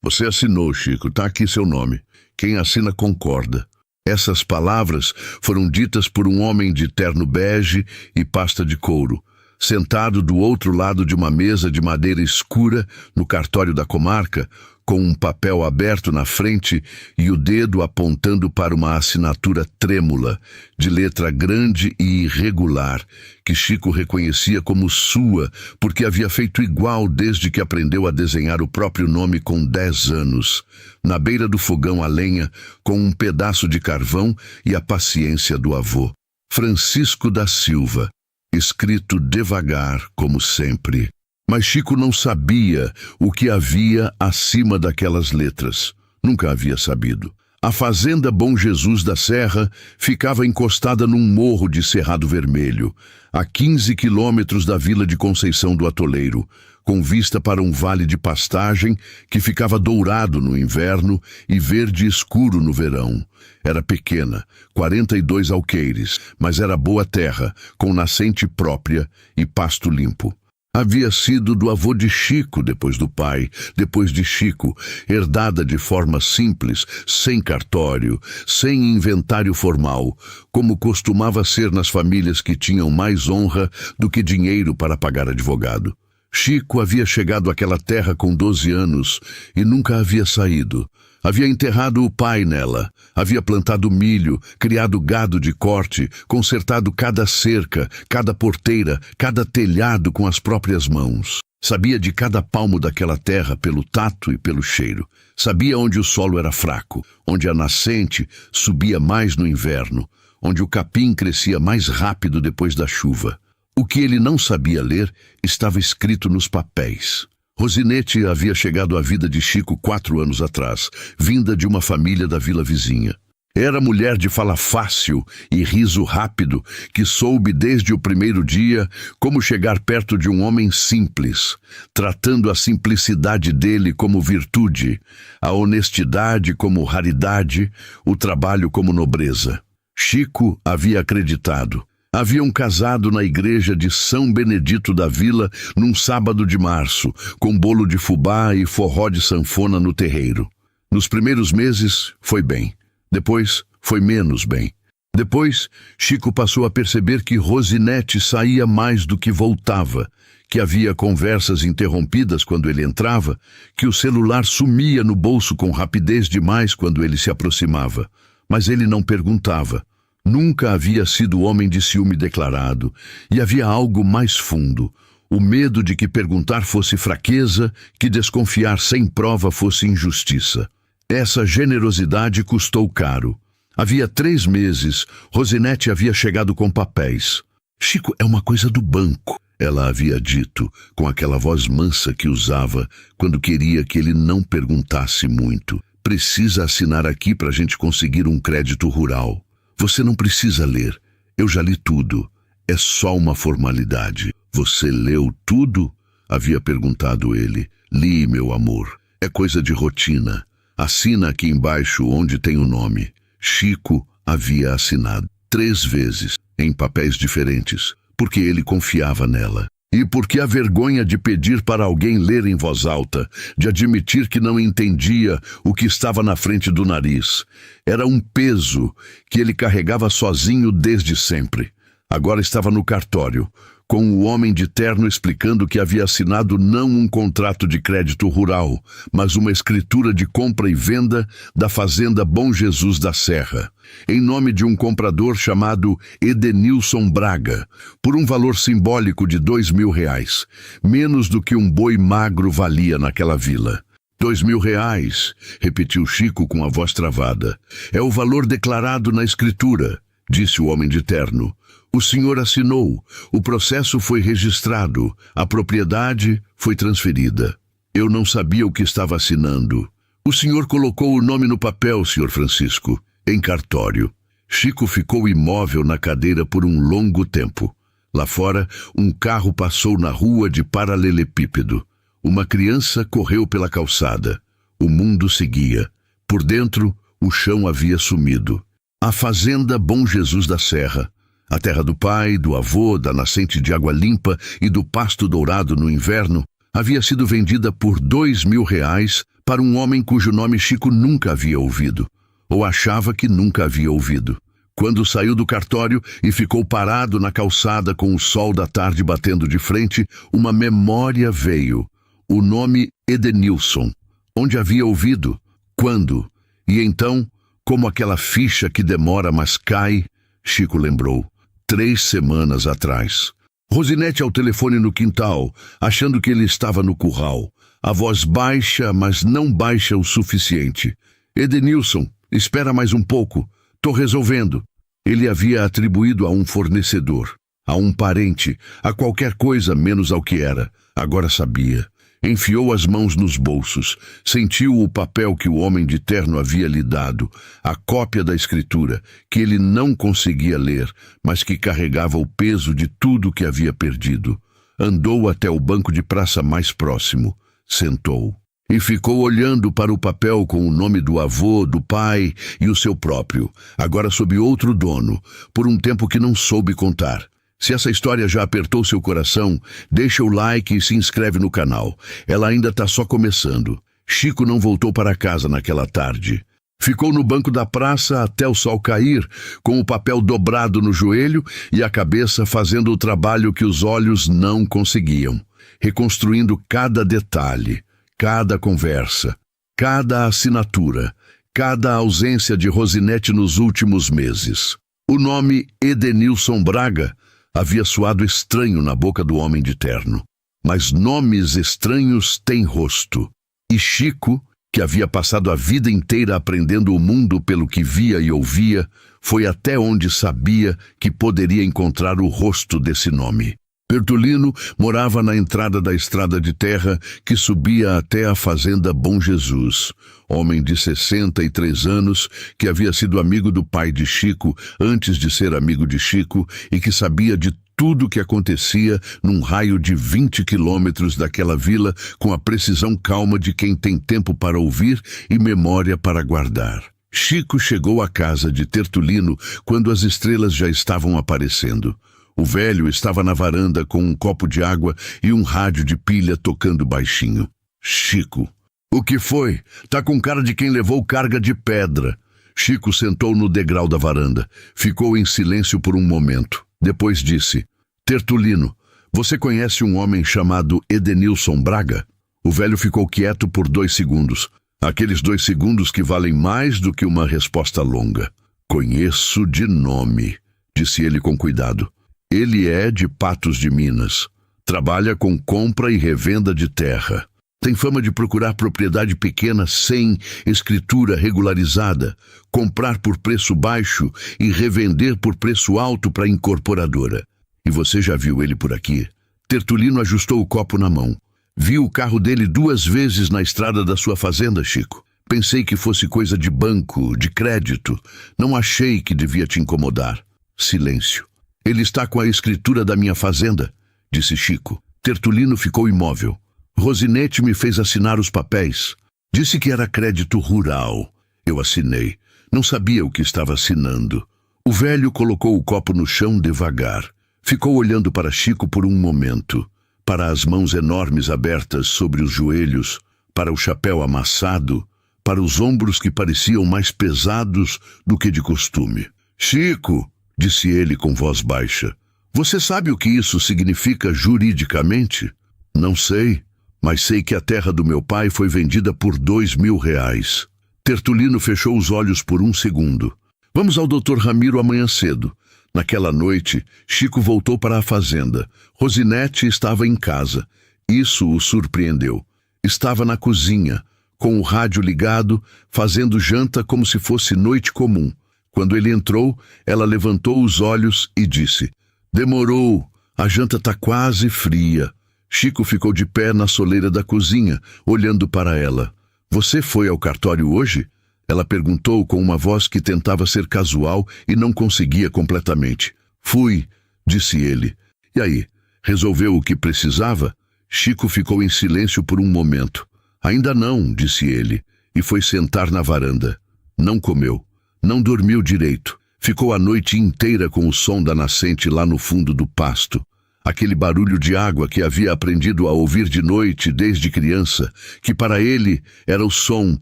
Você assinou, Chico. Tá aqui seu nome. Quem assina concorda. Essas palavras foram ditas por um homem de terno bege e pasta de couro, sentado do outro lado de uma mesa de madeira escura no cartório da comarca, com um papel aberto na frente e o dedo apontando para uma assinatura trêmula, de letra grande e irregular, que Chico reconhecia como sua, porque havia feito igual desde que aprendeu a desenhar o próprio nome com 10 anos, na beira do fogão a lenha, com um pedaço de carvão e a paciência do avô. Francisco da Silva, escrito devagar, como sempre. Mas Chico não sabia o que havia acima daquelas letras. Nunca havia sabido. A fazenda Bom Jesus da Serra ficava encostada num morro de Cerrado Vermelho, a 15 quilômetros da vila de Conceição do Atoleiro, com vista para um vale de pastagem que ficava dourado no inverno e verde escuro no verão. Era pequena, 42 alqueires, mas era boa terra, com nascente própria e pasto limpo. Havia sido do avô de Chico, depois do pai, depois de Chico, herdada de forma simples, sem cartório, sem inventário formal, como costumava ser nas famílias que tinham mais honra do que dinheiro para pagar advogado. Chico havia chegado àquela terra com 12 anos e nunca havia saído. Havia enterrado o pai nela, havia plantado milho, criado gado de corte, consertado cada cerca, cada porteira, cada telhado com as próprias mãos. Sabia de cada palmo daquela terra pelo tato e pelo cheiro. Sabia onde o solo era fraco, onde a nascente subia mais no inverno, onde o capim crescia mais rápido depois da chuva. O que ele não sabia ler estava escrito nos papéis. Rosinete havia chegado à vida de Chico 4 anos atrás, vinda de uma família da vila vizinha. Era mulher de fala fácil e riso rápido, que soube desde o primeiro dia como chegar perto de um homem simples, tratando a simplicidade dele como virtude, a honestidade como raridade, o trabalho como nobreza. Chico havia acreditado. Haviam casado na igreja de São Benedito da Vila num sábado de março, com bolo de fubá e forró de sanfona no terreiro. Nos primeiros meses, foi bem. Depois, foi menos bem. Depois, Chico passou a perceber que Rosinete saía mais do que voltava, que havia conversas interrompidas quando ele entrava, que o celular sumia no bolso com rapidez demais quando ele se aproximava. Mas ele não perguntava. Nunca havia sido homem de ciúme declarado, e havia algo mais fundo, o medo de que perguntar fosse fraqueza, que desconfiar sem prova fosse injustiça. Essa generosidade custou caro. Havia 3 meses, Rosinete havia chegado com papéis. Chico, é uma coisa do banco, ela havia dito, com aquela voz mansa que usava quando queria que ele não perguntasse muito. Precisa assinar aqui para a gente conseguir um crédito rural. Você não precisa ler. Eu já li tudo. É só uma formalidade. Você leu tudo? Havia perguntado ele. Li, meu amor. É coisa de rotina. Assina aqui embaixo onde tem o nome. Chico havia assinado 3 vezes, em papéis diferentes, porque ele confiava nela. E porque a vergonha de pedir para alguém ler em voz alta, de admitir que não entendia o que estava na frente do nariz, era um peso que ele carregava sozinho desde sempre. Agora estava no cartório, com o homem de terno explicando que havia assinado não um contrato de crédito rural, mas uma escritura de compra e venda da fazenda Bom Jesus da Serra, em nome de um comprador chamado Edenilson Braga, por um valor simbólico de R$2.000, menos do que um boi magro valia naquela vila. R$2.000, repetiu Chico com a voz travada. É o valor declarado na escritura, disse o homem de terno. O senhor assinou, o processo foi registrado, a propriedade foi transferida. Eu não sabia o que estava assinando. O senhor colocou o nome no papel, senhor Francisco, em cartório. Chico ficou imóvel na cadeira por um longo tempo. Lá fora, um carro passou na rua de paralelepípedo. Uma criança correu pela calçada. O mundo seguia. Por dentro, o chão havia sumido. A fazenda Bom Jesus da Serra, a terra do pai, do avô, da nascente de água limpa e do pasto dourado no inverno, havia sido vendida por R$2.000 para um homem cujo nome Chico nunca havia ouvido, ou achava que nunca havia ouvido. Quando saiu do cartório e ficou parado na calçada com o sol da tarde batendo de frente, uma memória veio. O nome Edenilson. Onde havia ouvido? Quando? E então, como aquela ficha que demora mas cai, Chico lembrou. 3 semanas atrás. Rosinete ao telefone no quintal, achando que ele estava no curral. A voz baixa, mas não baixa o suficiente. Edenilson, espera mais um pouco. Tô resolvendo. Ele havia atribuído a um fornecedor, a um parente, a qualquer coisa menos ao que era. Agora sabia. Enfiou as mãos nos bolsos, sentiu o papel que o homem de terno havia lhe dado, a cópia da escritura, que ele não conseguia ler, mas que carregava o peso de tudo que havia perdido. Andou até o banco de praça mais próximo, sentou e ficou olhando para o papel com o nome do avô, do pai e o seu próprio, agora sob outro dono, por um tempo que não soube contar. Se essa história já apertou seu coração, deixa o like e se inscreve no canal. Ela ainda está só começando. Chico não voltou para casa naquela tarde. Ficou no banco da praça até o sol cair, com o papel dobrado no joelho e a cabeça fazendo o trabalho que os olhos não conseguiam, reconstruindo cada detalhe, cada conversa, cada assinatura, cada ausência de Rosinete nos últimos meses. O nome Edenilson Braga havia soado estranho na boca do homem de terno. Mas nomes estranhos têm rosto. E Chico, que havia passado a vida inteira aprendendo o mundo pelo que via e ouvia, foi até onde sabia que poderia encontrar o rosto desse nome. Tertulino morava na entrada da estrada de terra que subia até a fazenda Bom Jesus. Homem de 63 anos, que havia sido amigo do pai de Chico antes de ser amigo de Chico e que sabia de tudo o que acontecia num raio de 20 quilômetros daquela vila com a precisão calma de quem tem tempo para ouvir e memória para guardar. Chico chegou à casa de Tertulino quando as estrelas já estavam aparecendo. O velho estava na varanda com um copo de água e um rádio de pilha tocando baixinho. Chico. O que foi? Tá com cara de quem levou carga de pedra. Chico sentou no degrau da varanda. Ficou em silêncio por um momento. Depois disse: Tertulino, você conhece um homem chamado Edenilson Braga? O velho ficou quieto por 2 segundos. Aqueles 2 segundos que valem mais do que uma resposta longa. Conheço de nome, disse ele com cuidado. Ele é de Patos de Minas. Trabalha com compra e revenda de terra. Tem fama de procurar propriedade pequena sem escritura regularizada, comprar por preço baixo e revender por preço alto para a incorporadora. E você já viu ele por aqui? Tertulino ajustou o copo na mão. Vi o carro dele 2 vezes na estrada da sua fazenda, Chico. Pensei que fosse coisa de banco, de crédito. Não achei que devia te incomodar. Silêncio. Ele está com a escritura da minha fazenda, disse Chico. Tertulino ficou imóvel. Rosinete me fez assinar os papéis. Disse que era crédito rural. Eu assinei. Não sabia o que estava assinando. O velho colocou o copo no chão devagar. Ficou olhando para Chico por um momento. Para as mãos enormes abertas sobre os joelhos, para o chapéu amassado, para os ombros que pareciam mais pesados do que de costume. Chico, disse ele com voz baixa, você sabe o que isso significa juridicamente? Não sei, mas sei que a terra do meu pai foi vendida por R$2.000. Tertulino fechou os olhos por um segundo. Vamos ao Dr. Ramiro amanhã cedo. Naquela noite, Chico voltou para a fazenda. Rosinete estava em casa. Isso o surpreendeu. Estava na cozinha, com o rádio ligado, fazendo janta como se fosse noite comum. Quando ele entrou, ela levantou os olhos e disse: Demorou, a janta está quase fria. Chico ficou de pé na soleira da cozinha, olhando para ela. Você foi ao cartório hoje? Ela perguntou com uma voz que tentava ser casual e não conseguia completamente. Fui, disse ele. E aí, resolveu o que precisava? Chico ficou em silêncio por um momento. Ainda não, disse ele, e foi sentar na varanda. Não comeu. Não dormiu direito. Ficou a noite inteira com o som da nascente lá no fundo do pasto. Aquele barulho de água que havia aprendido a ouvir de noite desde criança, que para ele era o som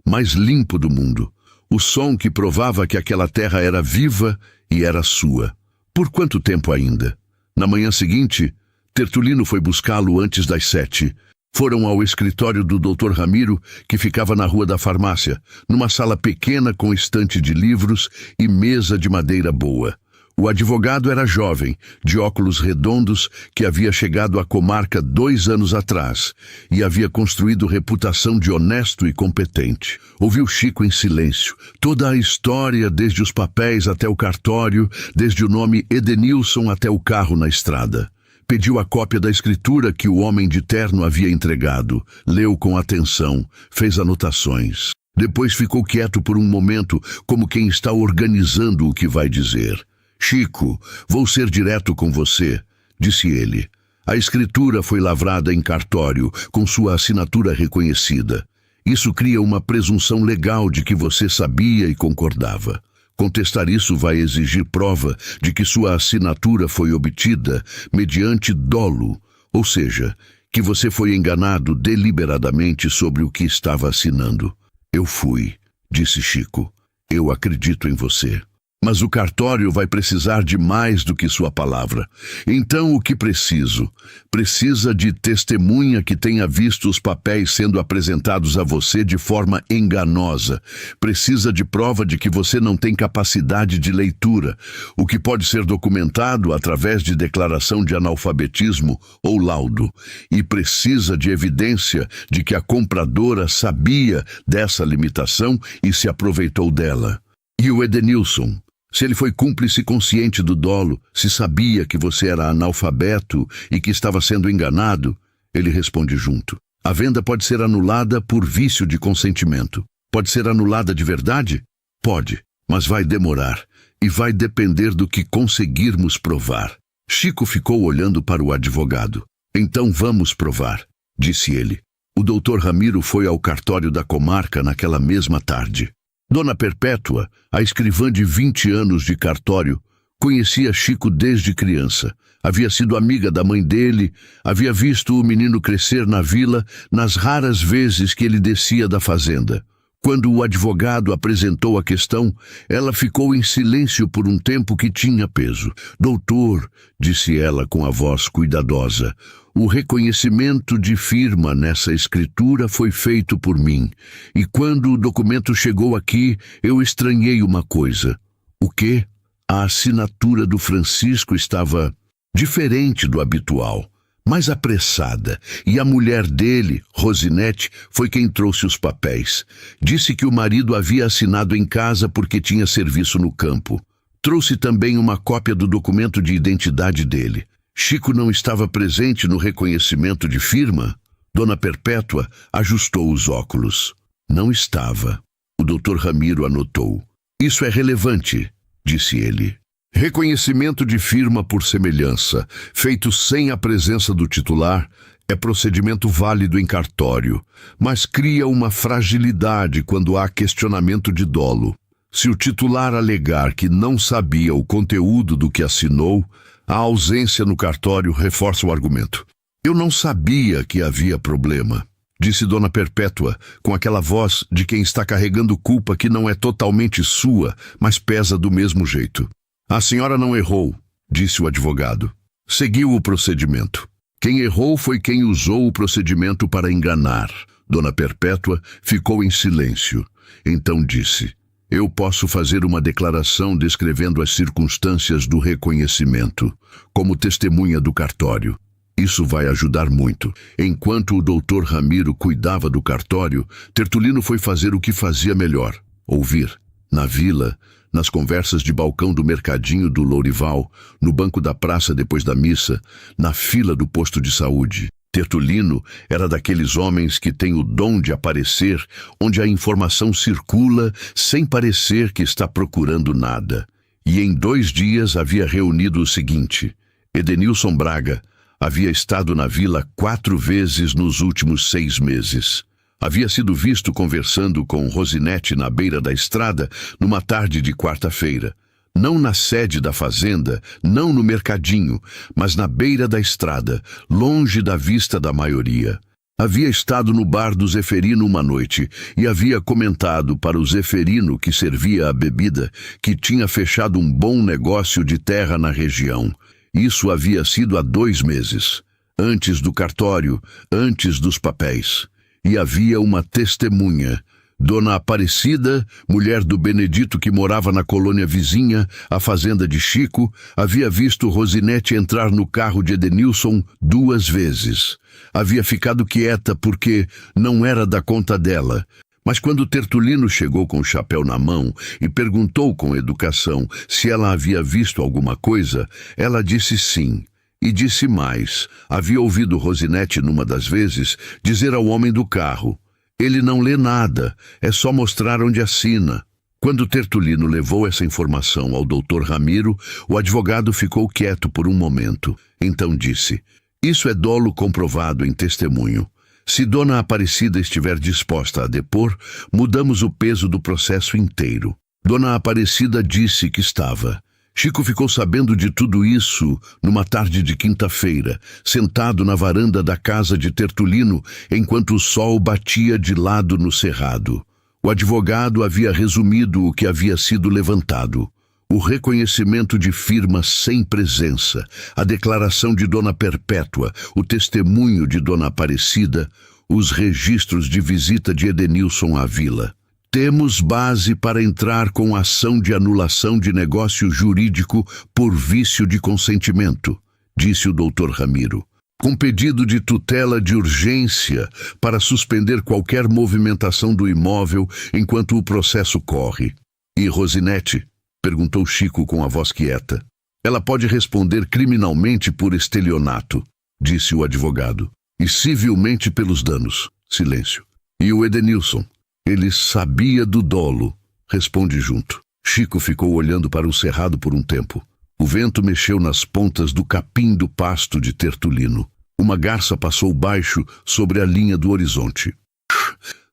mais limpo do mundo. O som que provava que aquela terra era viva e era sua. Por quanto tempo ainda? Na manhã seguinte, Tertulino foi buscá-lo antes das 7. Foram ao escritório do Dr. Ramiro, que ficava na Rua da Farmácia, numa sala pequena com estante de livros e mesa de madeira boa. O advogado era jovem, de óculos redondos, que havia chegado à comarca 2 anos atrás e havia construído reputação de honesto e competente. Ouviu Chico em silêncio, toda a história, desde os papéis até o cartório, desde o nome Edenilson até o carro na estrada. Pediu a cópia da escritura que o homem de terno havia entregado, leu com atenção, fez anotações. Depois ficou quieto por um momento, como quem está organizando o que vai dizer. Chico, vou ser direto com você, disse ele. A escritura foi lavrada em cartório, com sua assinatura reconhecida. Isso cria uma presunção legal de que você sabia e concordava. Contestar isso vai exigir prova de que sua assinatura foi obtida mediante dolo, ou seja, que você foi enganado deliberadamente sobre o que estava assinando. Eu fui, disse Chico. Eu acredito em você. Mas o cartório vai precisar de mais do que sua palavra. Então o que preciso? Precisa de testemunha que tenha visto os papéis sendo apresentados a você de forma enganosa. Precisa de prova de que você não tem capacidade de leitura, o que pode ser documentado através de declaração de analfabetismo ou laudo. E precisa de evidência de que a compradora sabia dessa limitação e se aproveitou dela. E o Edenilson? Se ele foi cúmplice consciente do dolo, se sabia que você era analfabeto e que estava sendo enganado, ele responde junto. A venda pode ser anulada por vício de consentimento. Pode ser anulada de verdade? Pode, mas vai demorar e vai depender do que conseguirmos provar. Chico ficou olhando para o advogado. Então vamos provar, disse ele. O Dr. Ramiro foi ao cartório da comarca naquela mesma tarde. Dona Perpétua, a escrivã de 20 anos de cartório, conhecia Chico desde criança. Havia sido amiga da mãe dele, havia visto o menino crescer na vila nas raras vezes que ele descia da fazenda. Quando o advogado apresentou a questão, ela ficou em silêncio por um tempo que tinha peso. Doutor, disse ela com a voz cuidadosa, o reconhecimento de firma nessa escritura foi feito por mim. E quando o documento chegou aqui, eu estranhei uma coisa. O quê? A assinatura do Francisco estava diferente do habitual, mais apressada, e a mulher dele, Rosinete, foi quem trouxe os papéis. Disse que o marido havia assinado em casa porque tinha serviço no campo. Trouxe também uma cópia do documento de identidade dele. Chico não estava presente no reconhecimento de firma? Dona Perpétua ajustou os óculos. Não estava. O Dr. Ramiro anotou. Isso é relevante, disse ele. Reconhecimento de firma por semelhança, feito sem a presença do titular, é procedimento válido em cartório, mas cria uma fragilidade quando há questionamento de dolo. Se o titular alegar que não sabia o conteúdo do que assinou, a ausência no cartório reforça o argumento. Eu não sabia que havia problema, disse Dona Perpétua, com aquela voz de quem está carregando culpa que não é totalmente sua, mas pesa do mesmo jeito. A senhora não errou, disse o advogado. Seguiu o procedimento. Quem errou foi quem usou o procedimento para enganar. Dona Perpétua ficou em silêncio. Então disse: eu posso fazer uma declaração descrevendo as circunstâncias do reconhecimento, como testemunha do cartório. Isso vai ajudar muito. Enquanto o Dr. Ramiro cuidava do cartório, Tertulino foi fazer o que fazia melhor: ouvir. Na vila, nas conversas de balcão do mercadinho do Lourival, no banco da praça depois da missa, na fila do posto de saúde. Tertulino era daqueles homens que têm o dom de aparecer onde a informação circula sem parecer que está procurando nada. E em 2 dias havia reunido o seguinte: Edenilson Braga havia estado na vila 4 vezes nos últimos 6 meses. Havia sido visto conversando com Rosinete na beira da estrada numa tarde de quarta-feira. Não na sede da fazenda, não no mercadinho, mas na beira da estrada, longe da vista da maioria. Havia estado no bar do Zeferino uma noite e havia comentado para o Zeferino, que servia a bebida, que tinha fechado um bom negócio de terra na região. Isso havia sido há 2 meses, antes do cartório, antes dos papéis. E havia uma testemunha, Dona Aparecida, mulher do Benedito que morava na colônia vizinha, a fazenda de Chico, havia visto Rosinete entrar no carro de Edenilson 2 vezes. Havia ficado quieta porque não era da conta dela. Mas quando Tertulino chegou com o chapéu na mão e perguntou com educação se ela havia visto alguma coisa, ela disse sim. E disse mais, havia ouvido Rosinete numa das vezes dizer ao homem do carro: "Ele não lê nada, é só mostrar onde assina." Quando Tertulino levou essa informação ao doutor Ramiro, o advogado ficou quieto por um momento. Então disse: "Isso é dolo comprovado em testemunho. Se Dona Aparecida estiver disposta a depor, mudamos o peso do processo inteiro." Dona Aparecida disse que estava. Chico ficou sabendo de tudo isso numa tarde de quinta-feira, sentado na varanda da casa de Tertulino, enquanto o sol batia de lado no cerrado. O advogado havia resumido o que havia sido levantado: o reconhecimento de firma sem presença, a declaração de Dona Perpétua, o testemunho de Dona Aparecida, os registros de visita de Edenilson à vila. "Temos base para entrar com ação de anulação de negócio jurídico por vício de consentimento", disse o doutor Ramiro, "com pedido de tutela de urgência para suspender qualquer movimentação do imóvel enquanto o processo corre." "E Rosinete?", perguntou Chico com a voz quieta. "Ela pode responder criminalmente por estelionato", disse o advogado, "e civilmente pelos danos." Silêncio. "E o Edenilson? Ele sabia do dolo", responde junto. Chico ficou olhando para o cerrado por um tempo. O vento mexeu nas pontas do capim do pasto de Tertulino. Uma garça passou baixo sobre a linha do horizonte.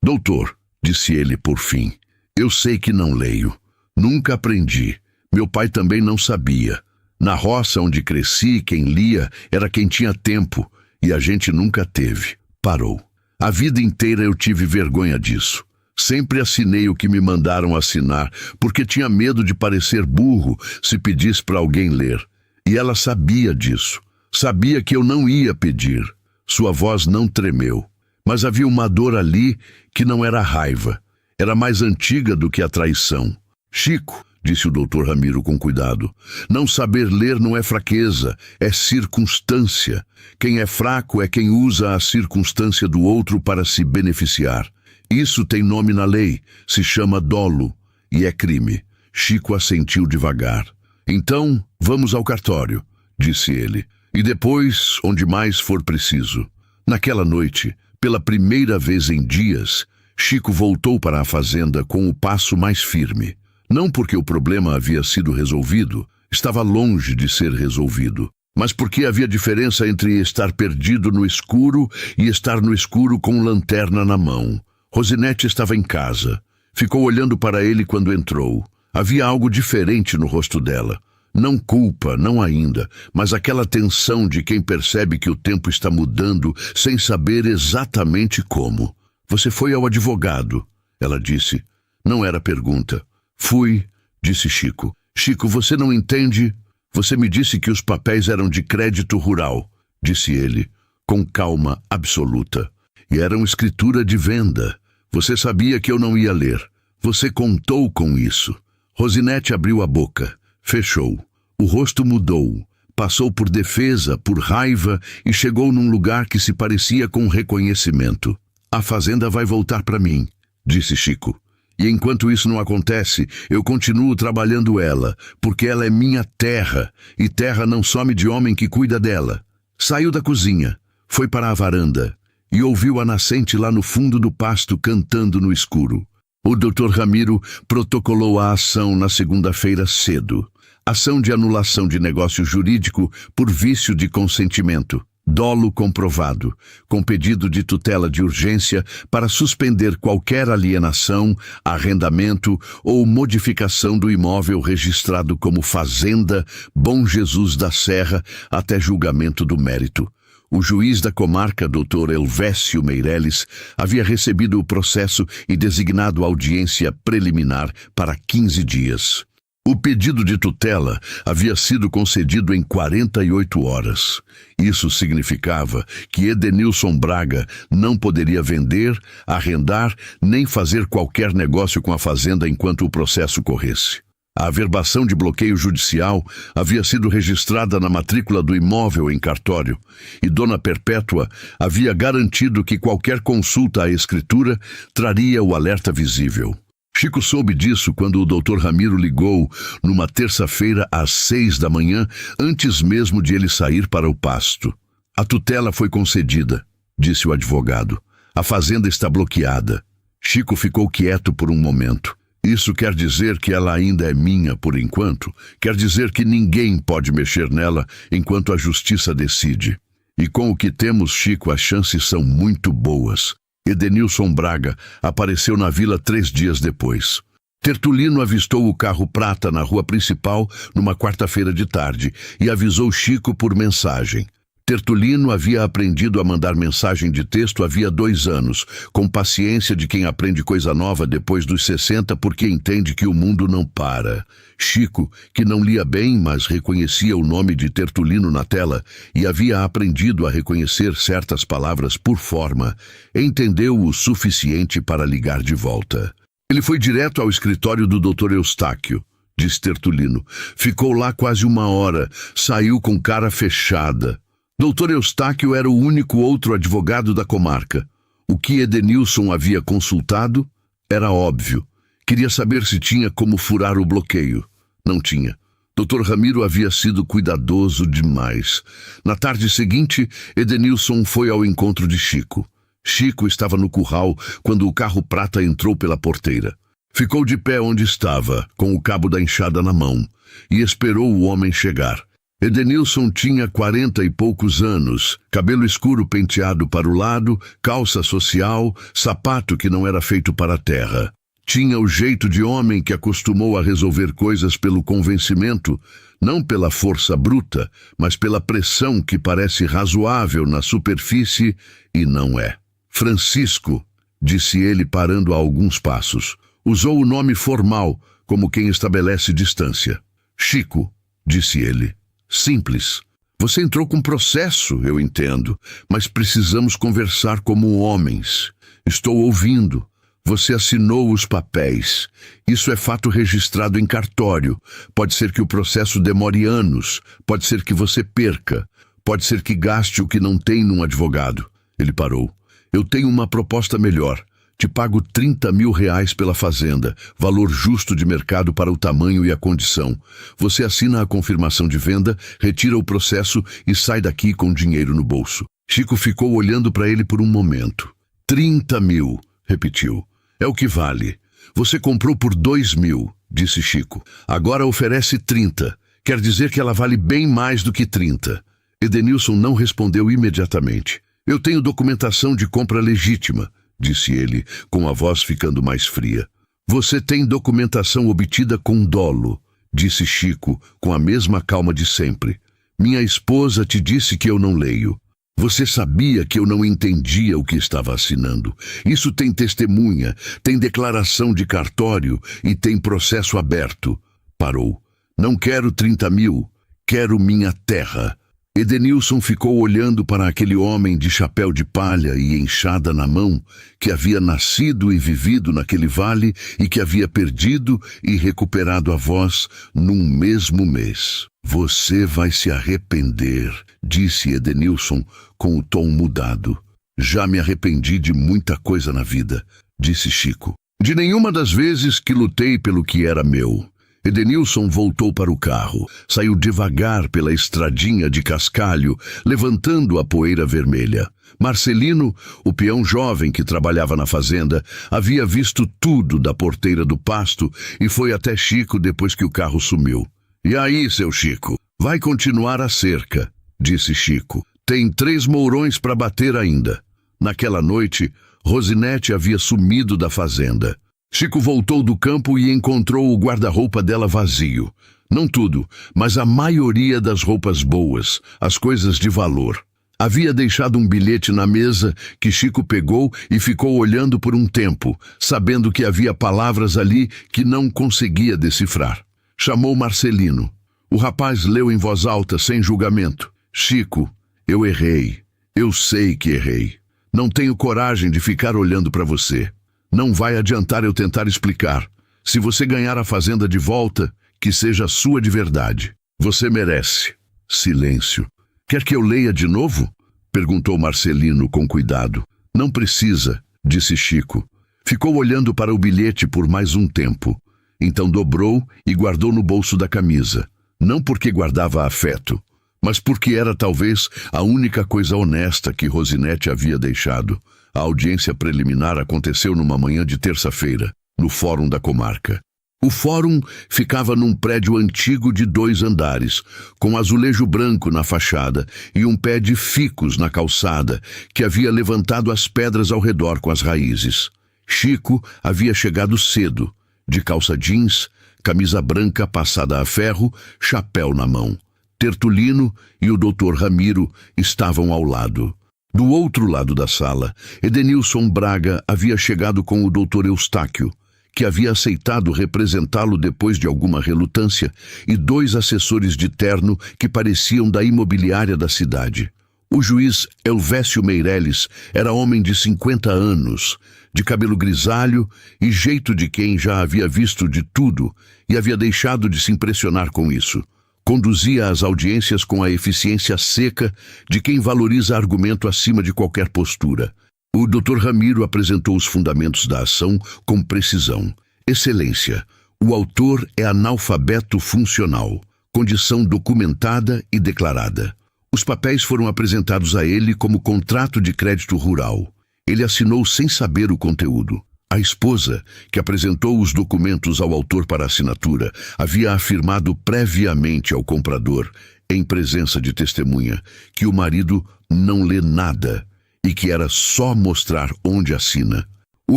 "Doutor", disse ele por fim, "eu sei que não leio. Nunca aprendi. Meu pai também não sabia. Na roça onde cresci, quem lia era quem tinha tempo, e a gente nunca teve." Parou. "A vida inteira eu tive vergonha disso. Sempre assinei o que me mandaram assinar, porque tinha medo de parecer burro se pedisse para alguém ler. E ela sabia disso. Sabia que eu não ia pedir." Sua voz não tremeu. Mas havia uma dor ali que não era raiva. Era mais antiga do que a traição. "Chico", disse o doutor Ramiro com cuidado, "não saber ler não é fraqueza, é circunstância. Quem é fraco é quem usa a circunstância do outro para se beneficiar. Isso tem nome na lei, se chama dolo, e é crime." Chico assentiu devagar. "Então, vamos ao cartório", disse ele, "e depois, onde mais for preciso." Naquela noite, pela primeira vez em dias, Chico voltou para a fazenda com o passo mais firme. Não porque o problema havia sido resolvido, estava longe de ser resolvido, mas porque havia diferença entre estar perdido no escuro e estar no escuro com lanterna na mão. Rosinete estava em casa. Ficou olhando para ele quando entrou. Havia algo diferente no rosto dela. Não culpa, não ainda, mas aquela tensão de quem percebe que o tempo está mudando sem saber exatamente como. "Você foi ao advogado?", ela disse. Não era pergunta. "Fui", disse Chico. "Chico, você não entende? Você me disse que os papéis eram de crédito rural", disse ele, com calma absoluta. "E eram escritura de venda. Você sabia que eu não ia ler. Você contou com isso." Rosinete abriu a boca. Fechou. O rosto mudou. Passou por defesa, por raiva e chegou num lugar que se parecia com reconhecimento. "A fazenda vai voltar para mim", disse Chico. "E enquanto isso não acontece, eu continuo trabalhando ela, porque ela é minha terra, e terra não some de homem que cuida dela." Saiu da cozinha, foi para a varanda e ouviu a nascente lá no fundo do pasto cantando no escuro. O doutor Ramiro protocolou a ação na segunda-feira cedo. Ação de anulação de negócio jurídico por vício de consentimento. Dolo comprovado, com pedido de tutela de urgência para suspender qualquer alienação, arrendamento ou modificação do imóvel registrado como Fazenda Bom Jesus da Serra até julgamento do mérito. O juiz da comarca, Dr. Elvésio Meireles, havia recebido o processo e designado audiência preliminar para 15 dias. O pedido de tutela havia sido concedido em 48 horas. Isso significava que Edenilson Braga não poderia vender, arrendar, nem fazer qualquer negócio com a fazenda enquanto o processo corresse. A averbação de bloqueio judicial havia sido registrada na matrícula do imóvel em cartório, e Dona Perpétua havia garantido que qualquer consulta à escritura traria o alerta visível. Chico soube disso quando o Dr. Ramiro ligou numa terça-feira às 6 da manhã, antes mesmo de ele sair para o pasto. A tutela foi concedida, disse o advogado. A fazenda está bloqueada. Chico ficou quieto por um momento. Isso quer dizer que ela ainda é minha por enquanto? Quer dizer que ninguém pode mexer nela enquanto a justiça decide. E com o que temos, Chico, as chances são muito boas. Edenilson Braga apareceu na vila 3 dias depois. Tertulino avistou o carro prata na rua principal numa quarta-feira de tarde e avisou Chico por mensagem. Tertulino havia aprendido a mandar mensagem de texto havia 2 anos, com paciência de quem aprende coisa nova depois dos 60 porque entende que o mundo não para. Chico, que não lia bem, mas reconhecia o nome de Tertulino na tela e havia aprendido a reconhecer certas palavras por forma, entendeu o suficiente para ligar de volta. Ele foi direto ao escritório do Dr. Eustáquio, disse Tertulino. Ficou lá quase 1 hora, saiu com cara fechada. Dr. Eustáquio era o único outro advogado da comarca. O que Edenilson havia consultado era óbvio. Queria saber se tinha como furar o bloqueio. Não tinha. Dr. Ramiro havia sido cuidadoso demais. Na tarde seguinte, Edenilson foi ao encontro de Chico. Chico estava no curral quando o carro prata entrou pela porteira. Ficou de pé onde estava, com o cabo da enxada na mão, e esperou o homem chegar. Edenilson tinha 40 e poucos anos, cabelo escuro penteado para o lado, calça social, sapato que não era feito para a terra. Tinha o jeito de homem que acostumou a resolver coisas pelo convencimento, não pela força bruta, mas pela pressão que parece razoável na superfície e não é. Francisco, disse ele parando a alguns passos. Usou o nome formal, como quem estabelece distância. Chico, disse ele. Simples. Você entrou com processo, eu entendo, mas precisamos conversar como homens. Estou ouvindo. Você assinou os papéis. Isso é fato registrado em cartório. Pode ser que o processo demore anos. Pode ser que você perca. Pode ser que gaste o que não tem num advogado. Ele parou. Eu tenho uma proposta melhor. Te pago R$30.000 pela fazenda, valor justo de mercado para o tamanho e a condição. Você assina a confirmação de venda, retira o processo e sai daqui com dinheiro no bolso. Chico ficou olhando para ele por um momento. 30.000, repetiu. É o que vale. Você comprou por 2.000, disse Chico. Agora oferece 30. Quer dizer que ela vale bem mais do que 30. Edenilson não respondeu imediatamente. Eu tenho documentação de compra legítima, disse ele, com a voz ficando mais fria. Você tem documentação obtida com dolo, disse Chico, com a mesma calma de sempre. Minha esposa te disse que eu não leio. Você sabia que eu não entendia o que estava assinando. Isso tem testemunha, tem declaração de cartório e tem processo aberto. Parou. Não quero 30.000, quero minha terra. Edenilson ficou olhando para aquele homem de chapéu de palha e enxada na mão, que havia nascido e vivido naquele vale e que havia perdido e recuperado a voz num mesmo mês. Você vai se arrepender, disse Edenilson com o tom mudado. Já me arrependi de muita coisa na vida, disse Chico. De nenhuma das vezes que lutei pelo que era meu. Edenilson voltou para o carro, saiu devagar pela estradinha de cascalho, levantando a poeira vermelha. Marcelino, o peão jovem que trabalhava na fazenda, havia visto tudo da porteira do pasto e foi até Chico depois que o carro sumiu. E aí, seu Chico? Vai continuar a cerca, disse Chico. Tem 3 mourões para bater ainda. Naquela noite, Rosinete havia sumido da fazenda. Chico voltou do campo e encontrou o guarda-roupa dela vazio. Não tudo, mas a maioria das roupas boas, as coisas de valor. Havia deixado um bilhete na mesa que Chico pegou e ficou olhando por um tempo, sabendo que havia palavras ali que não conseguia decifrar. Chamou Marcelino. O rapaz leu em voz alta, sem julgamento. Chico, eu errei. Eu sei que errei. Não tenho coragem de ficar olhando para você. Não vai adiantar eu tentar explicar. Se você ganhar a fazenda de volta, que seja sua de verdade. Você merece. Silêncio. Quer que eu leia de novo? Perguntou Marcelino com cuidado. Não precisa, disse Chico. Ficou olhando para o bilhete por mais um tempo. Então dobrou e guardou no bolso da camisa. Não porque guardava afeto, mas porque era talvez a única coisa honesta que Rosinete havia deixado. A audiência preliminar aconteceu numa manhã de terça-feira, no Fórum da Comarca. O fórum ficava num prédio antigo de 2 andares, com azulejo branco na fachada e um pé de ficus na calçada, que havia levantado as pedras ao redor com as raízes. Chico havia chegado cedo, de calça jeans, camisa branca passada a ferro, chapéu na mão. Tertulino e o Dr. Ramiro estavam ao lado. Do outro lado da sala, Edenilson Braga havia chegado com o Dr. Eustáquio, que havia aceitado representá-lo depois de alguma relutância, e 2 assessores de terno que pareciam da imobiliária da cidade. O juiz Elvésio Meireles era homem de 50 anos, de cabelo grisalho e jeito de quem já havia visto de tudo e havia deixado de se impressionar com isso. Conduzia as audiências com a eficiência seca de quem valoriza argumento acima de qualquer postura. O Dr. Ramiro apresentou os fundamentos da ação com precisão. Excelência, o autor é analfabeto funcional, condição documentada e declarada. Os papéis foram apresentados a ele como contrato de crédito rural. Ele assinou sem saber o conteúdo. A esposa, que apresentou os documentos ao autor para assinatura, havia afirmado previamente ao comprador, em presença de testemunha, que o marido não lê nada e que era só mostrar onde assina. O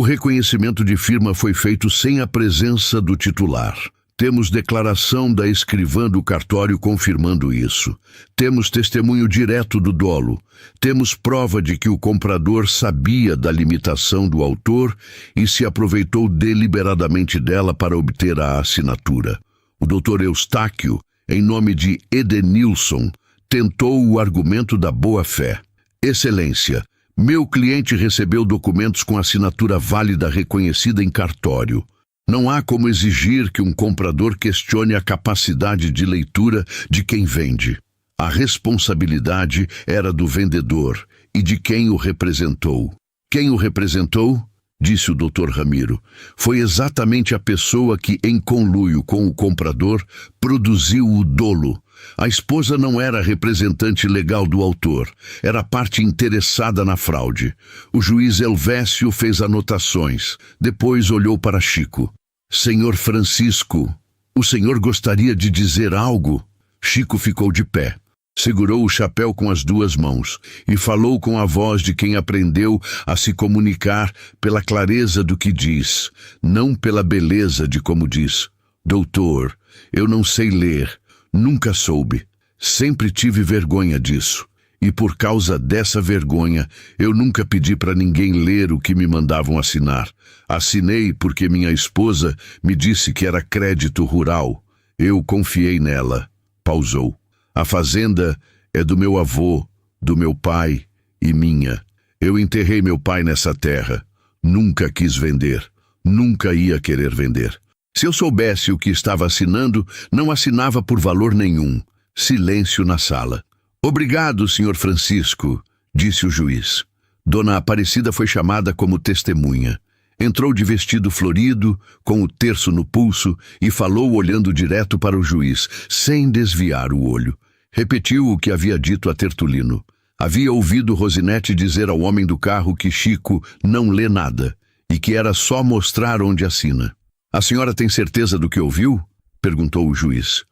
reconhecimento de firma foi feito sem a presença do titular. Temos declaração da escrivã do cartório confirmando isso. Temos testemunho direto do dolo. Temos prova de que o comprador sabia da limitação do autor e se aproveitou deliberadamente dela para obter a assinatura. O Dr. Eustáquio, em nome de Edenilson, tentou o argumento da boa-fé. Excelência, meu cliente recebeu documentos com assinatura válida reconhecida em cartório. Não há como exigir que um comprador questione a capacidade de leitura de quem vende. A responsabilidade era do vendedor e de quem o representou. Quem o representou? Disse o Dr. Ramiro. Foi exatamente a pessoa que, em conluio com o comprador, produziu o dolo. A esposa não era representante legal do autor, era parte interessada na fraude. O juiz Elvésio fez anotações, depois olhou para Chico. Senhor Francisco, o senhor gostaria de dizer algo? Chico ficou de pé. Segurou o chapéu com as 2 mãos e falou com a voz de quem aprendeu a se comunicar pela clareza do que diz, não pela beleza de como diz. Doutor, eu não sei ler, nunca soube. Sempre tive vergonha disso. E por causa dessa vergonha, eu nunca pedi para ninguém ler o que me mandavam assinar. Assinei porque minha esposa me disse que era crédito rural. Eu confiei nela. Pausou. A fazenda é do meu avô, do meu pai e minha. Eu enterrei meu pai nessa terra. Nunca quis vender. Nunca ia querer vender. Se eu soubesse o que estava assinando, não assinava por valor nenhum. Silêncio na sala. Obrigado, Sr. Francisco, disse o juiz. Dona Aparecida foi chamada como testemunha. Entrou de vestido florido, com o terço no pulso, e falou olhando direto para o juiz, sem desviar o olho. Repetiu o que havia dito a Tertulino. Havia ouvido Rosinete dizer ao homem do carro que Chico não lê nada, e que era só mostrar onde assina. A senhora tem certeza do que ouviu? Perguntou o juiz.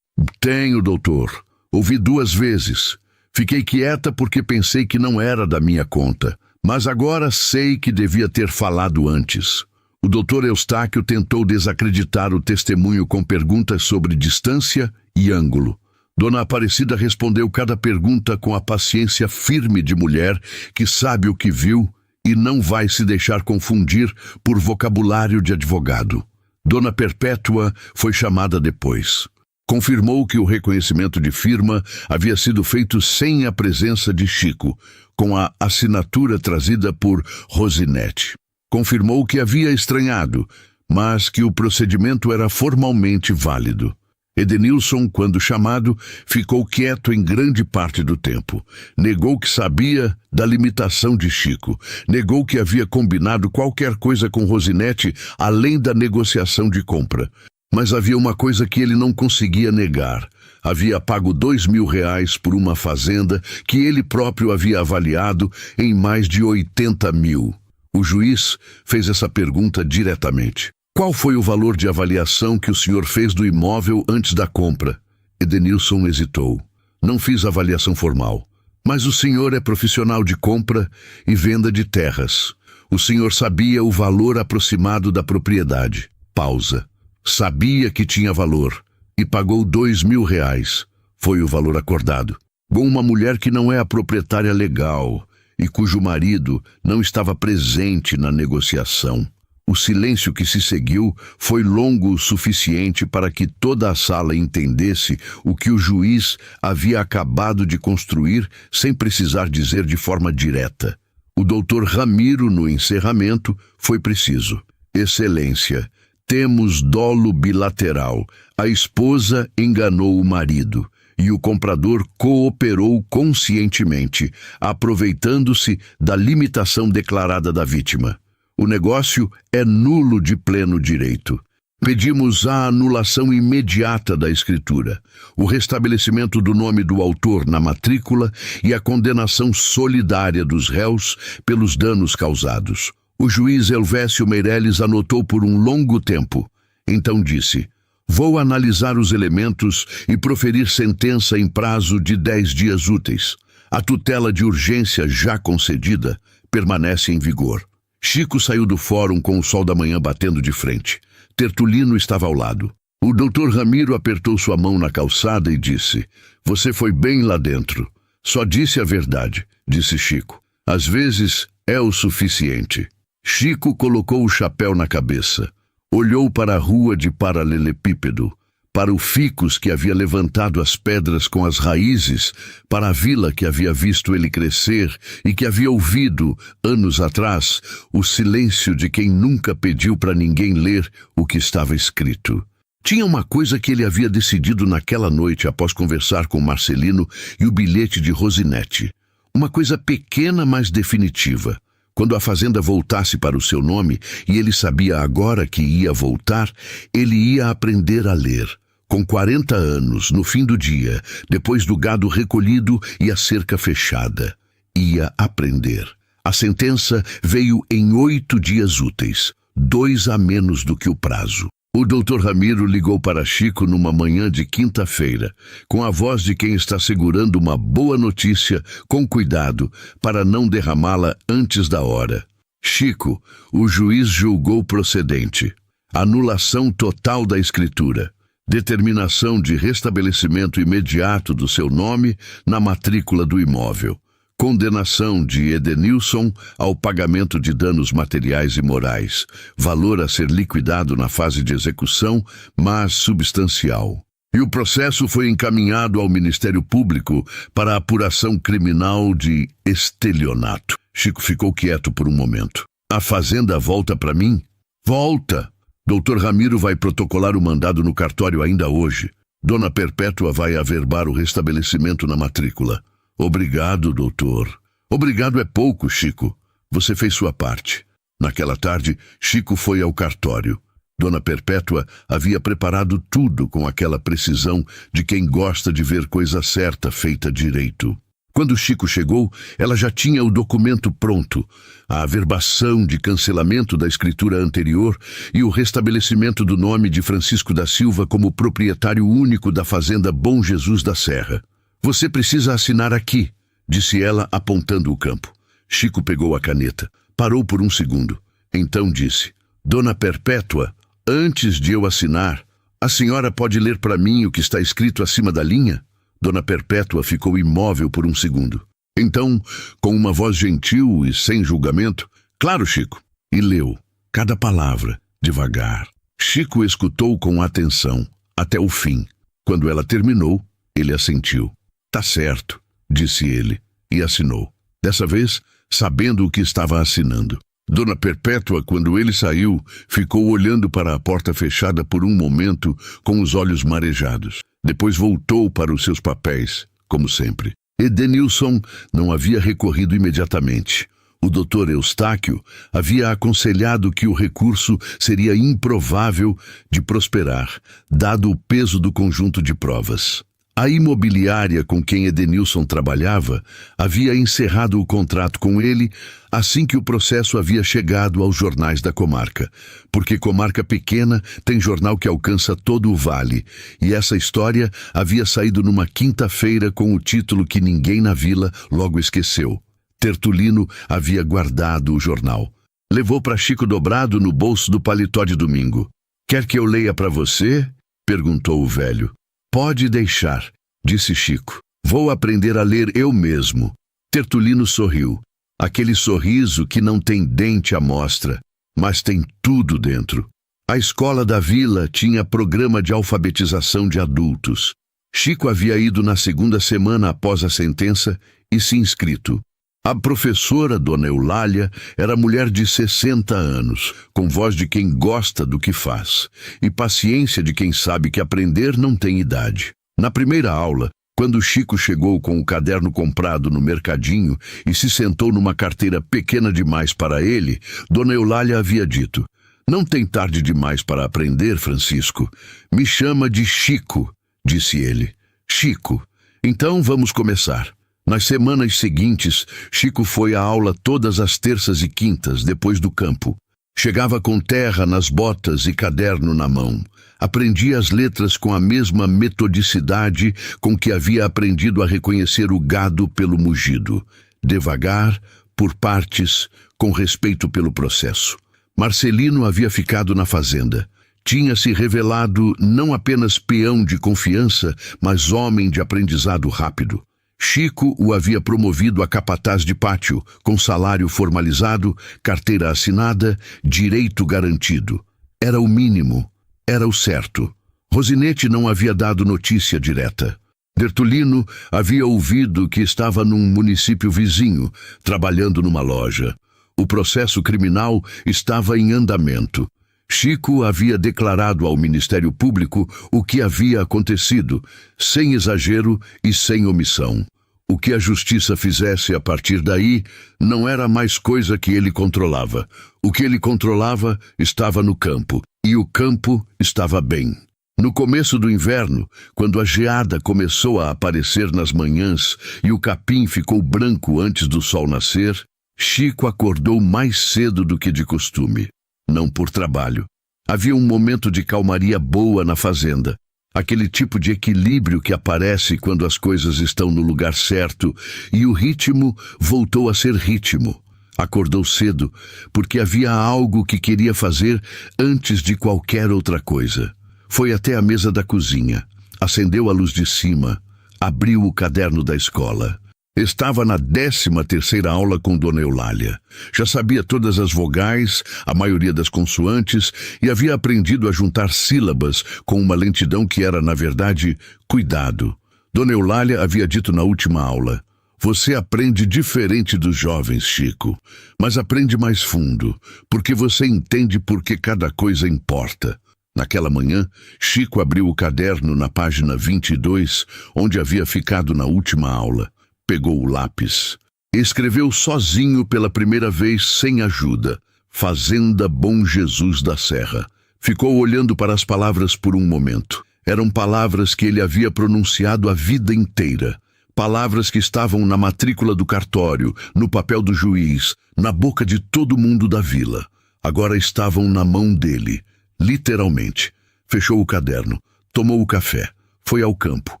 Tenho, doutor. Ouvi 2 vezes. Fiquei quieta porque pensei que não era da minha conta, mas agora sei que devia ter falado antes. O doutor Eustáquio tentou desacreditar o testemunho com perguntas sobre distância e ângulo. Dona Aparecida respondeu cada pergunta com a paciência firme de mulher que sabe o que viu e não vai se deixar confundir por vocabulário de advogado. Dona Perpétua foi chamada depois. Confirmou que o reconhecimento de firma havia sido feito sem a presença de Chico, com a assinatura trazida por Rosinete. Confirmou que havia estranhado, mas que o procedimento era formalmente válido. Edenilson, quando chamado, ficou quieto em grande parte do tempo. Negou que sabia da limitação de Chico. Negou que havia combinado qualquer coisa com Rosinete além da negociação de compra. Mas havia uma coisa que ele não conseguia negar. Havia pago R$2.000 por uma fazenda que ele próprio havia avaliado em mais de 80 mil. O juiz fez essa pergunta diretamente. Qual foi o valor de avaliação que o senhor fez do imóvel antes da compra? Edenilson hesitou. Não fiz avaliação formal. Mas o senhor é profissional de compra e venda de terras. O senhor sabia o valor aproximado da propriedade. Pausa. Sabia que tinha valor e pagou R$2.000. Foi o valor acordado. Com uma mulher que não é a proprietária legal e cujo marido não estava presente na negociação. O silêncio que se seguiu foi longo o suficiente para que toda a sala entendesse o que o juiz havia acabado de construir sem precisar dizer de forma direta. O doutor Ramiro, no encerramento, foi preciso. Excelência, temos dolo bilateral. A esposa enganou o marido e o comprador cooperou conscientemente, aproveitando-se da limitação declarada da vítima. O negócio é nulo de pleno direito. Pedimos a anulação imediata da escritura, o restabelecimento do nome do autor na matrícula e a condenação solidária dos réus pelos danos causados. O juiz Elvésio Meireles anotou por um longo tempo. Então disse: vou analisar os elementos e proferir sentença em prazo de 10 dias úteis. A tutela de urgência já concedida permanece em vigor. Chico saiu do fórum com o sol da manhã batendo de frente. Tertulino estava ao lado. O doutor Ramiro apertou sua mão na calçada e disse: você foi bem lá dentro. Só disse a verdade, disse Chico. Às vezes é o suficiente. Chico colocou o chapéu na cabeça. Olhou para a rua de paralelepípedo, para o ficus que havia levantado as pedras com as raízes, para a vila que havia visto ele crescer e que havia ouvido, anos atrás, o silêncio de quem nunca pediu para ninguém ler o que estava escrito. Tinha uma coisa que ele havia decidido naquela noite após conversar com Marcelino e o bilhete de Rosinete. Uma coisa pequena, mas definitiva. Quando a fazenda voltasse para o seu nome, e ele sabia agora que ia voltar, ele ia aprender a ler. Com 40 anos, no fim do dia, depois do gado recolhido e a cerca fechada, ia aprender. A sentença veio em 8 dias úteis, 2 a menos do que o prazo. O doutor Ramiro ligou para Chico numa manhã de quinta-feira, com a voz de quem está segurando uma boa notícia com cuidado para não derramá-la antes da hora. Chico, o juiz julgou procedente. Anulação total da escritura. Determinação de restabelecimento imediato do seu nome na matrícula do imóvel. Condenação de Edenilson ao pagamento de danos materiais e morais, valor a ser liquidado na fase de execução, mas substancial. E o processo foi encaminhado ao Ministério Público para a apuração criminal de estelionato. Chico ficou quieto por um momento. A fazenda volta para mim? Volta! Doutor Ramiro vai protocolar o mandado no cartório ainda hoje. Dona Perpétua vai averbar o restabelecimento na matrícula. Obrigado, doutor. Obrigado é pouco, Chico. Você fez sua parte. Naquela tarde, Chico foi ao cartório. Dona Perpétua havia preparado tudo com aquela precisão de quem gosta de ver coisa certa feita direito. Quando Chico chegou, ela já tinha o documento pronto, a averbação de cancelamento da escritura anterior e o restabelecimento do nome de Francisco da Silva como proprietário único da fazenda Bom Jesus da Serra. Você precisa assinar aqui, disse ela, apontando o campo. Chico pegou a caneta, parou por um segundo. Então disse: Dona Perpétua, antes de eu assinar, a senhora pode ler para mim o que está escrito acima da linha? Dona Perpétua ficou imóvel por um segundo. Então, com uma voz gentil e sem julgamento: Claro, Chico. E leu, cada palavra, devagar. Chico escutou com atenção, até o fim. Quando ela terminou, ele assentiu. Tá certo, disse ele, e assinou. Dessa vez, sabendo o que estava assinando. Dona Perpétua, quando ele saiu, ficou olhando para a porta fechada por um momento com os olhos marejados. Depois voltou para os seus papéis, como sempre. Edenilson não havia recorrido imediatamente. O doutor Eustáquio havia aconselhado que o recurso seria improvável de prosperar, dado o peso do conjunto de provas. A imobiliária com quem Edenilson trabalhava havia encerrado o contrato com ele assim que o processo havia chegado aos jornais da comarca, porque comarca pequena tem jornal que alcança todo o vale, e essa história havia saído numa quinta-feira com o título que ninguém na vila logo esqueceu. Tertulino havia guardado o jornal. Levou para Chico dobrado no bolso do paletó de domingo. Quer que eu leia para você? Perguntou o velho. Pode deixar, disse Chico. Vou aprender a ler eu mesmo. Tertulino sorriu. Aquele sorriso que não tem dente à mostra, mas tem tudo dentro. A escola da vila tinha programa de alfabetização de adultos. Chico havia ido na segunda semana após a sentença e se inscrito. A professora, Dona Eulália, era mulher de 60 anos, com voz de quem gosta do que faz, e paciência de quem sabe que aprender não tem idade. Na primeira aula, quando Chico chegou com o caderno comprado no mercadinho e se sentou numa carteira pequena demais para ele, Dona Eulália havia dito: Não tem tarde demais para aprender, Francisco. Me chama de Chico, disse ele. Chico. Então vamos começar. Nas semanas seguintes, Chico foi à aula todas as terças e quintas, depois do campo. Chegava com terra nas botas e caderno na mão. Aprendia as letras com a mesma metodicidade com que havia aprendido a reconhecer o gado pelo mugido. Devagar, por partes, com respeito pelo processo. Marcelino havia ficado na fazenda. Tinha se revelado não apenas peão de confiança, mas homem de aprendizado rápido. Chico o havia promovido a capataz de pátio, com salário formalizado, carteira assinada, direito garantido. Era o mínimo, era o certo. Rosinete não havia dado notícia direta. Tertulino havia ouvido que estava num município vizinho, trabalhando numa loja. O processo criminal estava em andamento. Chico havia declarado ao Ministério Público o que havia acontecido, sem exagero e sem omissão. O que a justiça fizesse a partir daí não era mais coisa que ele controlava. O que ele controlava estava no campo, e o campo estava bem. No começo do inverno, quando a geada começou a aparecer nas manhãs e o capim ficou branco antes do sol nascer, Chico acordou mais cedo do que de costume. Não por trabalho. Havia um momento de calmaria boa na fazenda. Aquele tipo de equilíbrio que aparece quando as coisas estão no lugar certo e o ritmo voltou a ser ritmo. Acordou cedo porque havia algo que queria fazer antes de qualquer outra coisa. Foi até a mesa da cozinha. Acendeu a luz de cima. Abriu o caderno da escola. Estava na 13ª aula com Dona Eulália. Já sabia todas as vogais, a maioria das consoantes, e havia aprendido a juntar sílabas com uma lentidão que era, na verdade, cuidado. Dona Eulália havia dito na última aula: Você aprende diferente dos jovens, Chico, mas aprende mais fundo, porque você entende por que cada coisa importa. Naquela manhã, Chico abriu o caderno na página 22, onde havia ficado na última aula. Pegou o lápis. Escreveu sozinho pela primeira vez sem ajuda. Fazenda Bom Jesus da Serra. Ficou olhando para as palavras por um momento. Eram palavras que ele havia pronunciado a vida inteira. Palavras que estavam na matrícula do cartório, no papel do juiz, na boca de todo mundo da vila. Agora estavam na mão dele, literalmente. Fechou o caderno, tomou o café, foi ao campo.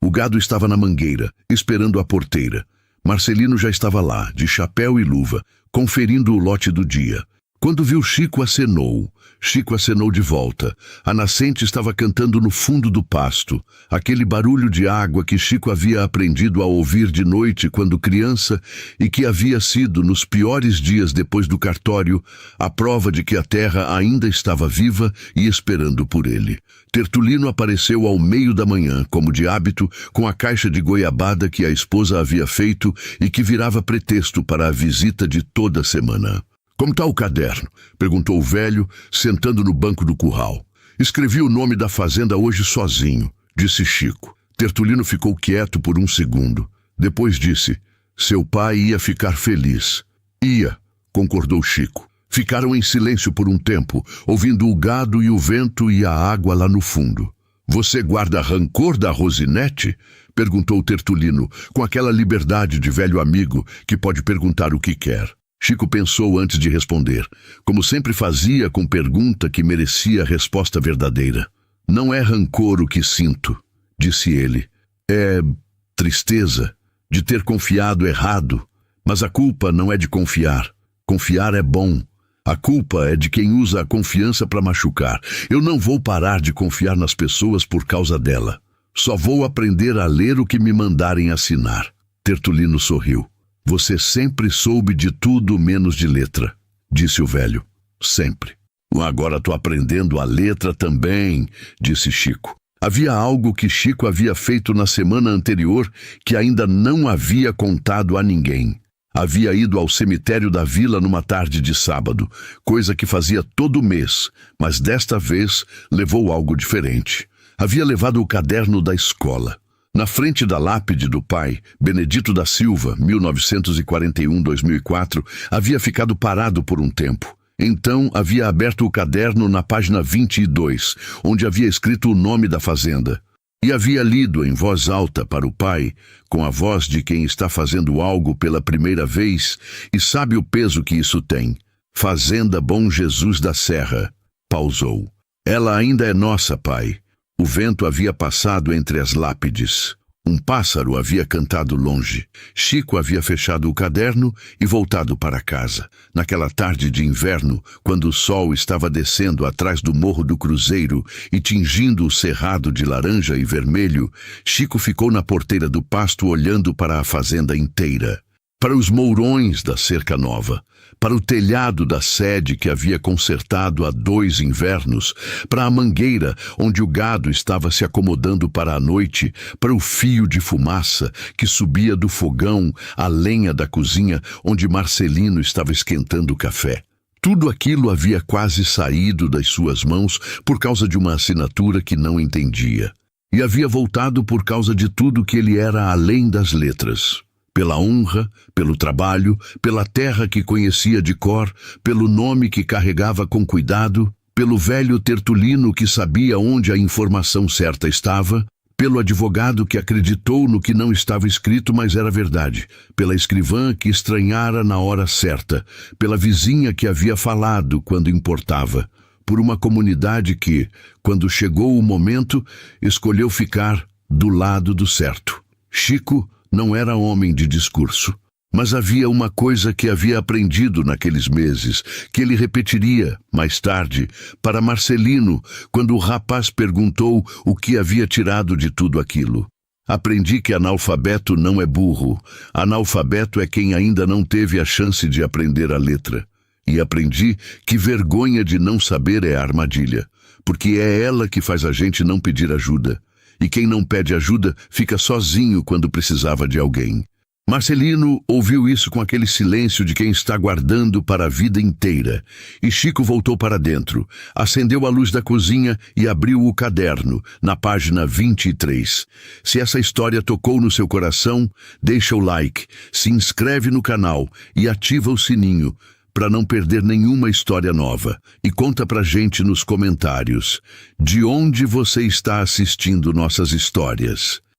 O gado estava na mangueira, esperando a porteira. Marcelino já estava lá, de chapéu e luva, conferindo o lote do dia. Quando viu Chico, acenou. Chico acenou de volta. A nascente estava cantando no fundo do pasto. Aquele barulho de água que Chico havia aprendido a ouvir de noite quando criança e que havia sido, nos piores dias depois do cartório, a prova de que a terra ainda estava viva e esperando por ele. Tertulino apareceu ao meio da manhã, como de hábito, com a caixa de goiabada que a esposa havia feito e que virava pretexto para a visita de toda a semana. "Como está o caderno?" perguntou o velho, sentando no banco do curral. "Escrevi o nome da fazenda hoje sozinho", disse Chico. Tertulino ficou quieto por um segundo. Depois disse: "Seu pai ia ficar feliz." "Ia", concordou Chico. Ficaram em silêncio por um tempo, ouvindo o gado e o vento e a água lá no fundo. "Você guarda rancor da Rosinete?" perguntou Tertulino, com aquela liberdade de velho amigo que pode perguntar o que quer. Chico pensou antes de responder, como sempre fazia com pergunta que merecia resposta verdadeira. "Não é rancor o que sinto", disse ele. "É tristeza de ter confiado errado. Mas a culpa não é de confiar. Confiar é bom. A culpa é de quem usa a confiança para machucar. Eu não vou parar de confiar nas pessoas por causa dela. Só vou aprender a ler o que me mandarem assinar." Tertulino sorriu. "Você sempre soube de tudo menos de letra", disse o velho. "Sempre." "Agora estou aprendendo a letra também", disse Chico. Havia algo que Chico havia feito na semana anterior que ainda não havia contado a ninguém. Havia ido ao cemitério da vila numa tarde de sábado, coisa que fazia todo mês, mas desta vez levou algo diferente. Havia levado o caderno da escola. Na frente da lápide do pai, Benedito da Silva, 1941-2004, havia ficado parado por um tempo. Então havia aberto o caderno na página 22, onde havia escrito o nome da fazenda. E havia lido em voz alta para o pai, com a voz de quem está fazendo algo pela primeira vez e sabe o peso que isso tem. "Fazenda Bom Jesus da Serra." Pausou. "Ela ainda é nossa, pai." O vento havia passado entre as lápides. Um pássaro havia cantado longe. Chico havia fechado o caderno e voltado para casa. Naquela tarde de inverno, quando o sol estava descendo atrás do Morro do Cruzeiro e tingindo o cerrado de laranja e vermelho, Chico ficou na porteira do pasto olhando para a fazenda inteira. Para os mourões da cerca nova, para o telhado da sede que havia consertado há 2 invernos, para a mangueira onde o gado estava se acomodando para a noite, para o fio de fumaça que subia do fogão, a lenha da cozinha onde Marcelino estava esquentando o café. Tudo aquilo havia quase saído das suas mãos por causa de uma assinatura que não entendia. E havia voltado por causa de tudo que ele era além das letras. Pela honra, pelo trabalho, pela terra que conhecia de cor, pelo nome que carregava com cuidado, pelo velho Tertulino que sabia onde a informação certa estava, pelo advogado que acreditou no que não estava escrito, mas era verdade, pela escrivã que estranhara na hora certa, pela vizinha que havia falado quando importava, por uma comunidade que, quando chegou o momento, escolheu ficar do lado do certo. Chico não era homem de discurso, mas havia uma coisa que havia aprendido naqueles meses, que ele repetiria, mais tarde, para Marcelino, quando o rapaz perguntou o que havia tirado de tudo aquilo. "Aprendi que analfabeto não é burro. Analfabeto é quem ainda não teve a chance de aprender a letra. E aprendi que vergonha de não saber é armadilha, porque é ela que faz a gente não pedir ajuda. E quem não pede ajuda fica sozinho quando precisava de alguém." Marcelino ouviu isso com aquele silêncio de quem está guardando para a vida inteira. E Chico voltou para dentro, acendeu a luz da cozinha e abriu o caderno, na página 23. Se essa história tocou no seu coração, deixa o like, se inscreve no canal e ativa o sininho para não perder nenhuma história nova. E conta pra gente nos comentários de onde você está assistindo nossas histórias.